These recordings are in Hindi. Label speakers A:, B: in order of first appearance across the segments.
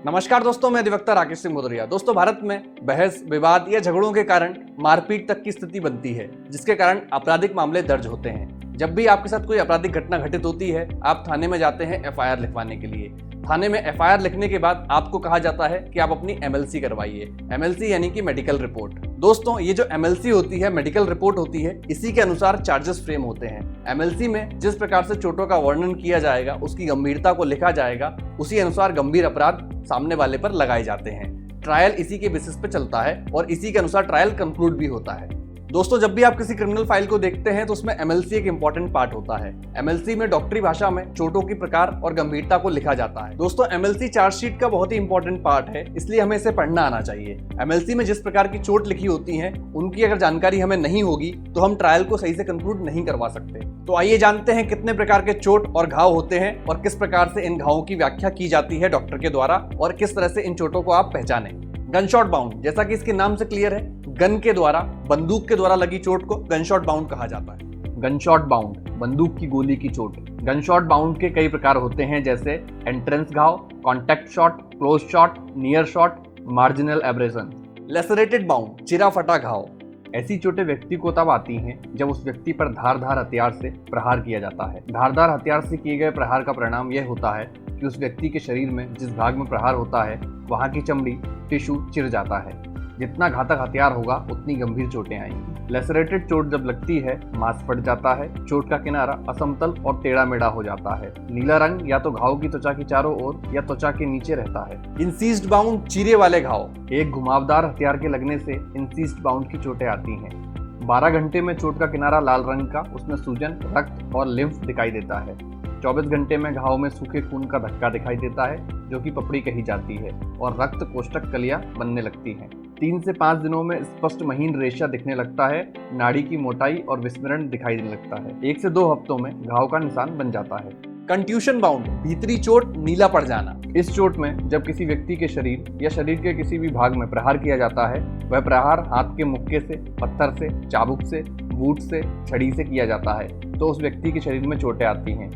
A: नमस्कार दोस्तों, मैं अधिवक्ता राकेश सिंह भदौरिया। दोस्तों, भारत में बहस, विवाद या झगड़ों के कारण मारपीट तक की स्थिति बनती है, जिसके कारण आपराधिक मामले दर्ज होते हैं। जब भी आपके साथ कोई आपराधिक घटना घटित होती है, आप थाने में जाते हैं एफआईआर लिखवाने के लिए। थाने में एफआईआर लिखने के बाद आपको कहा जाता है कि आप अपनी एमएलसी करवाइए। एमएलसी यानी कि मेडिकल रिपोर्ट। दोस्तों, ये जो एमएलसी होती है, मेडिकल रिपोर्ट होती है, इसी के अनुसार चार्जेस फ्रेम होते हैं। एमएलसी में जिस प्रकार से चोटों का वर्णन किया जाएगा, उसकी गंभीरता को लिखा जाएगा, उसी अनुसार गंभीर अपराध सामने वाले पर लगाए जाते हैं। ट्रायल इसी के बेसिस पे चलता है और इसी के अनुसार ट्रायल कंक्लूड भी होता है। दोस्तों, जब भी आप किसी क्रिमिनल फाइल को देखते हैं तो उसमें एमएलसी एक इंपॉर्टेंट पार्ट होता है। एमएलसी में डॉक्टरी भाषा में चोटों की प्रकार और गंभीरता को लिखा जाता है। दोस्तों, एमएलसी चार्जशीट का बहुत ही इंपॉर्टेंट पार्ट है, इसलिए हमें इसे पढ़ना आना चाहिए। एमएलसी में जिस प्रकार की चोट लिखी होती है, उनकी अगर जानकारी हमें नहीं होगी तो हम ट्रायल को सही से कंक्लूड नहीं करवा सकते। तो आइए जानते हैं कितने प्रकार के चोट और घाव होते हैं और किस प्रकार से इन घावों की व्याख्या की जाती है डॉक्टर के द्वारा और किस तरह से इन चोटों को आप पहचानें। गनशॉट बाउंड, जैसा कि इसके नाम से क्लियर है, गन के द्वारा, बंदूक के द्वारा लगी चोट को गनशॉट बाउंड कहा जाता है। गनशॉट बाउंड, बंदूक की गोली की चोट। गनशॉट बाउंड के कई प्रकार होते हैं, जैसे एंट्रेंस घाव, contact shot, close shot, near shot, marginal abrasion. Lacerated wound, चिरा फटा घाव। ऐसी चोटें व्यक्ति को तब आती हैं जब उस व्यक्ति पर धारदार हथियार से प्रहार किया जाता है। धारदार हथियार से किए गए प्रहार का परिणाम यह होता है कि उस व्यक्ति के शरीर में जिस भाग में प्रहार होता है, वहां की चमड़ी, टिश्यू चिर जाता है। जितना घातक हथियार होगा, उतनी गंभीर चोटें आएंगी। लेसरेटेड चोट जब लगती है, मांस फट जाता है, चोट का किनारा असमतल और टेढ़ा मेढ़ा हो जाता है। नीला रंग या तो घाव की त्वचा की चारों ओर या त्वचा के नीचे रहता है। इंसीज्ड बाउंड, चीरे वाले घाव। एक घुमावदार हथियार के लगने से इंसीज्ड बाउंड की चोटें आती हैं। 12 घंटे में चोट का किनारा लाल रंग का, उसमें सूजन, रक्त और लिम्फ दिखाई देता है। 24 घंटे में घाव में सूखे खून का धक्का दिखाई देता है, जो कि पपड़ी कही जाती है, और रक्त कोष्ठक कलियां बनने लगती हैं। 3 से 5 दिनों में स्पष्ट महीन रेशा दिखने लगता है, नाड़ी की मोटाई और विस्मरण दिखाई देने लगता है। 1 से 2 हफ्तों में घाव का निशान बन जाता है। कंट्यूशन बाउंड, भीतरी चोट, नीला पड़ जाना। इस चोट में जब किसी व्यक्ति के शरीर या शरीर के किसी भी भाग में प्रहार किया जाता है, वह प्रहार हाथ के मुक्के से, पत्थर से, चाबुक से, बूट से, छड़ी से किया जाता है, तो उस व्यक्ति के शरीर में चोटें आती हैं।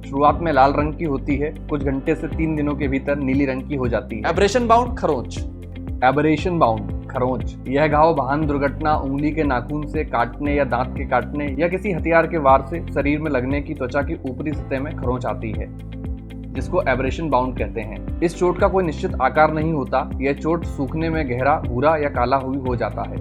A: शुरुआत में लाल रंग की होती है, कुछ घंटे से 3 दिनों के भीतर नीली रंग की हो जाती है। एब्रेशन बाउंड, खरोंच। एबरेशन बाउंड, खरोंच। यह घाव वाहन दुर्घटना, उंगली के नाखून से काटने या दांत के काटने या किसी हथियार के वार से शरीर में लगने की त्वचा की ऊपरी सतह में खरोंच आती है, जिसको एबरेशन बाउंड कहते हैं। इस चोट का कोई निश्चित आकार नहीं होता, यह चोट सूखने में गहरा भूरा या काला हुई हो जाता है।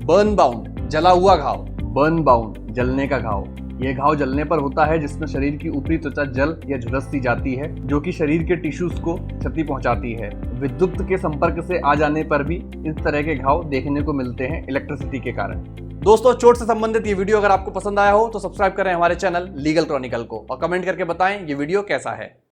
A: बर्न बाउंड, जला हुआ घाव। बर्न बाउंड, जलने का घाव। यह घाव जलने पर होता है, जिसमें शरीर की ऊपरी त्वचा जल या झुलस सी जाती है, जो कि शरीर के टिश्यूज को क्षति पहुंचाती है। विद्युत के संपर्क से आ जाने पर भी इस तरह के घाव देखने को मिलते हैं, इलेक्ट्रिसिटी के कारण। दोस्तों, चोट से संबंधित ये वीडियो अगर आपको पसंद आया हो तो सब्सक्राइब करें हमारे चैनल लीगल क्रॉनिकल को और कमेंट करके बताएं ये वीडियो कैसा है।